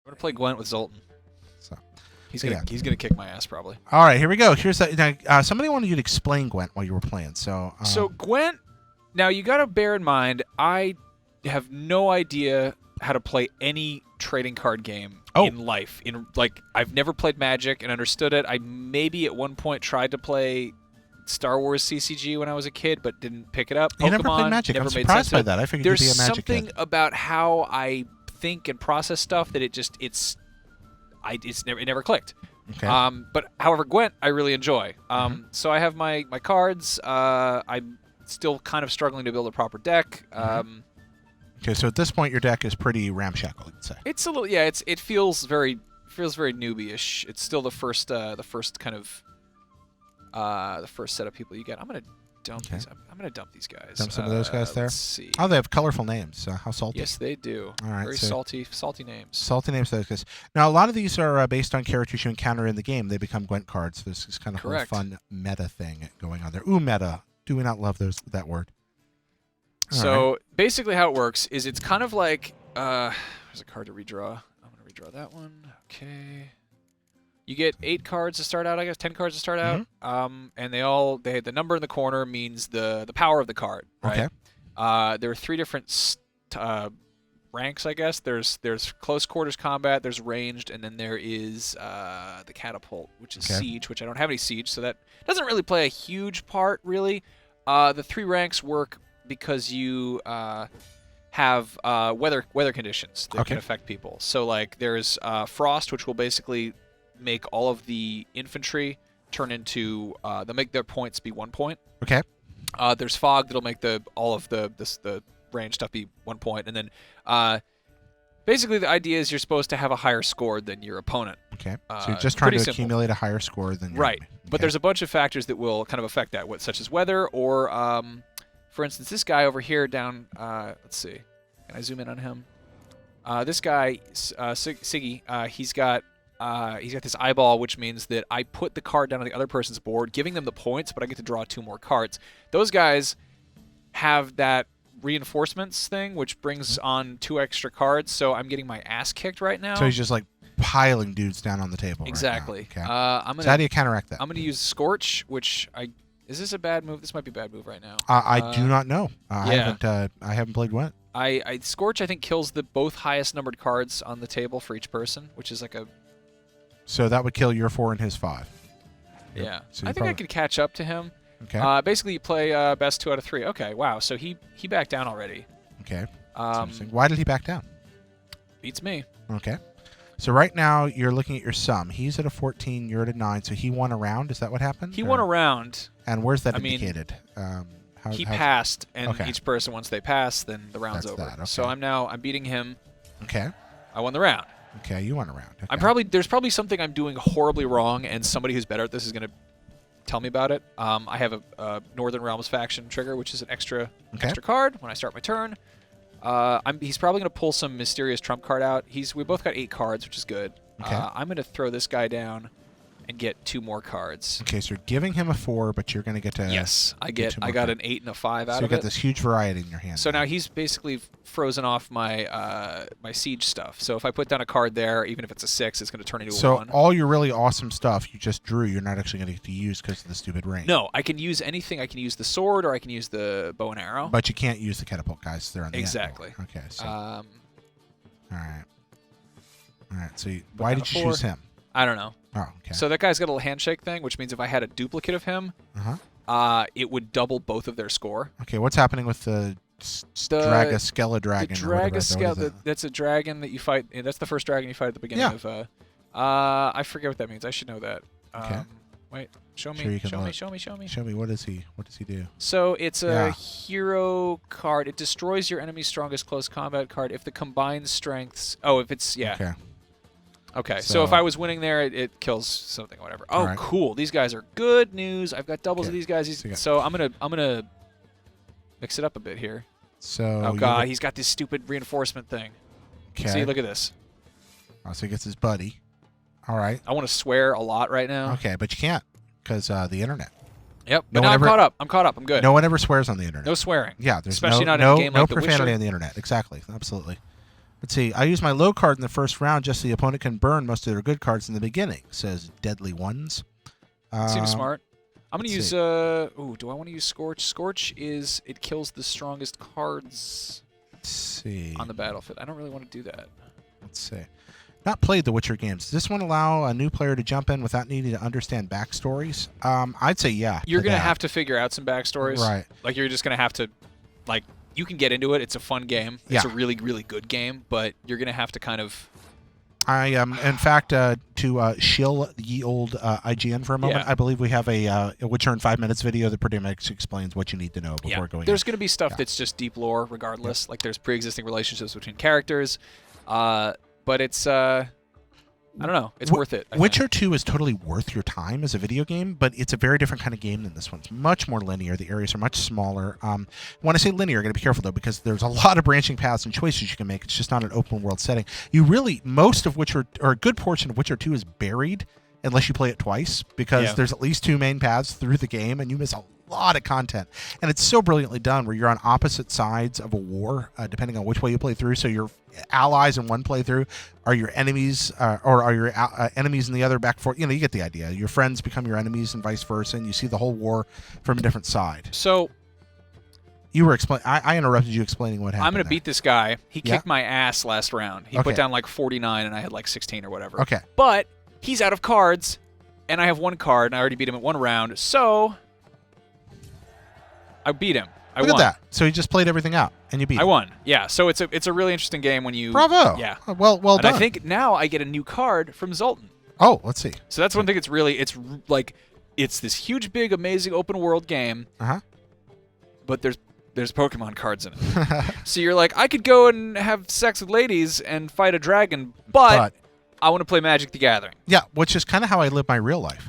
I'm gonna play Gwent with Zoltan. So He's gonna kick my ass probably. all right, here we go. Here's that. Now, somebody wanted you to explain Gwent while you were playing. So So Gwent. Now you got to bear in mind, I have no idea how to play any trading card game in life. I've never played Magic and understood it. I maybe at one point tried to play Star Wars CCG when I was a kid, but didn't pick it up. you Pokemon, never played Magic. Never I'm made surprised sense by that. I figured There's you'd be a Magic something kid. about how I think and process stuff that it never clicked. Okay. But however, Gwent I really enjoy. So I have my cards. I'm still kind of struggling to build a proper deck. Okay, so at this point your deck is pretty ramshackle, you'd say. It's a little, yeah. It feels very newbie-ish. It's still the first kind of the first set of people you get. I'm gonna dump these. I'm gonna dump these guys. Dump some of those guys there. Let's see. Oh, they have colorful names. How salty. Yes, they do. All right, Very so salty names. salty names. Those guys. Now a lot of these are based on characters you encounter in the game. They become Gwent cards. This is kind of a fun meta thing going on there. Ooh, meta. Do we not love that word? So basically how it works is it's kind of like, there's a card to redraw. I'm going to redraw that one. Okay. You get 8 cards to start out, I guess, 10 cards to start out. And the number in the corner means the power of the card, right? Okay. There are 3 different ranks, I guess. There's close quarters combat, there's ranged, and then there is the catapult, which is siege, which I don't have any siege, so that doesn't really play a huge part, really. The 3 ranks work because you have weather conditions that can affect people. So like there's frost, which will basically make all of the infantry turn into they'll make their points be 1 point. Okay. There's fog that'll make all of the range stuff be 1 point, and then basically the idea is you're supposed to have a higher score than your opponent. Okay. So you're just trying to simple. accumulate a higher score than your enemy. But there's a bunch of factors that will kind of affect that, such as weather or for instance, this guy over here down, let's see, can I zoom in on him? This guy, Siggy, he's got this eyeball, which means that I put the card down on the other person's board, giving them the points, but I get to draw 2 more cards. Those guys have that reinforcements thing, which brings on 2 extra cards, so I'm getting my ass kicked right now. So he's just like piling dudes down on the table. Exactly. Right now. Okay. So how do you counteract that? I'm going to use Scorch, which is this a bad move? This might be a bad move right now. I do not know. I haven't played Gwent. Scorch, I think, kills the both highest numbered cards on the table for each person, which is like a... So that would kill your 4 and his 5. Yeah. So I think I could catch up to him. Okay. Basically, you play best 2 out of 3. Okay, wow. So he backed down already. Okay. Why did he back down? Beats me. Okay. So right now, you're looking at your sum. He's at a 14, you're at a 9, so he won a round? Is that what happened? He won a round. And where's that indicated? He passed, and each person, once they pass, then the round's over. Okay. So I'm beating him. Okay. I won the round. Okay, you won a round. Okay. There's probably something I'm doing horribly wrong, and somebody who's better at this is going to tell me about it. I have a Northern Realms faction trigger, which is an extra card when I start my turn. He's probably going to pull some mysterious trump card out. We both got 8 cards, which is good. Okay. I'm going to throw this guy down and get 2 more cards. Okay, so you're giving him a 4, but you're going to get to... Yes, I got an 8 and a 5 out of it. So you got this huge variety in your hand. So now he's basically frozen off my my siege stuff. So if I put down a card there, even if it's a 6, it's going to turn into a 1. So all your really awesome stuff you just drew, you're not actually going to get to use because of the stupid range. No, I can use anything. I can use the sword or I can use the bow and arrow. But you can't use the catapult guys. They're on the Exactly. end. Okay, so... all right. All right, so why did you choose him? I don't know. Oh, okay. So that guy's got a little handshake thing, which means if I had a duplicate of him, it would double both of their score. Okay, what's happening with the Dragaskella dragon? The Dragaskella, that's a dragon that you fight. That's the first dragon you fight at the beginning of... I forget what that means. I should know that. Okay. Wait, show me. Show me. Show me. What does he do? So it's a hero card. It destroys your enemy's strongest close combat card if the combined strengths... Oh, if it's... Yeah. Okay, so if I was winning there, it kills something, whatever. Oh, right. Cool. These guys are good news. I've got doubles of these guys. So I'm gonna mix it up a bit here. So oh god, he's got this stupid reinforcement thing. Okay. See, look at this. Oh, so he gets his buddy. All right. I want to swear a lot right now. Okay, but you can't because the internet. Yep. But now I'm caught up. I'm caught up. I'm good. No one ever swears on the internet. No swearing. Yeah, there's especially not in a game like no The profanity Witcher. on the internet. Exactly. Absolutely. Let's see. I use my low card in the first round just so the opponent can burn most of their good cards in the beginning, says Deadly Ones. Seems smart. I'm going to use... do I want to use Scorch? Scorch is... It kills the strongest cards on the battlefield. I don't really want to do that. Let's see. Not played the Witcher games. Does this one allow a new player to jump in without needing to understand backstories? I'd say yeah. You're going to have to figure out some backstories. Right. Like, you're just going to have to... Like, you can get into it. It's a fun game. It's a really, really good game, but you're going to have to kind of... In fact, to shill the old IGN for a moment, I believe we have a Witcher in 5 minutes video that pretty much explains what you need to know before going. There's going to be stuff that's just deep lore, regardless. Like there's pre-existing relationships between characters, but it's I don't know. It's worth it. Witcher 2 is totally worth your time as a video game, but it's a very different kind of game than this one. It's much more linear. The areas are much smaller. When I say linear, I got to be careful, though, because there's a lot of branching paths and choices you can make. It's just not an open world setting. Most of Witcher, or a good portion of Witcher 2 is buried unless you play it twice, because there's at least 2 main paths through the game, and you miss a lot of content. And it's so brilliantly done where you're on opposite sides of a war, depending on which way you play through. So your allies in one playthrough are your enemies, or are your enemies in the other, back forth. You get the idea. Your friends become your enemies and vice versa, and you see the whole war from a different side. So you were I interrupted you explaining what happened. I'm going to beat this guy. He kicked my ass last round. He put down like 49 and I had like 16 or whatever. Okay. But he's out of cards and I have 1 card and I already beat him at 1 round. So I beat him. I won. Look at that. So he just played everything out and you beat him. I won. Yeah. So it's a really interesting game when you... Bravo. Yeah. Well done. And I think now I get a new card from Zoltan. Oh, let's see. So that's one thing. It's this huge, big, amazing open world game. But there's Pokemon cards in it. So you're like, I could go and have sex with ladies and fight a dragon, but I want to play Magic the Gathering. Yeah, which is kind of how I live my real life.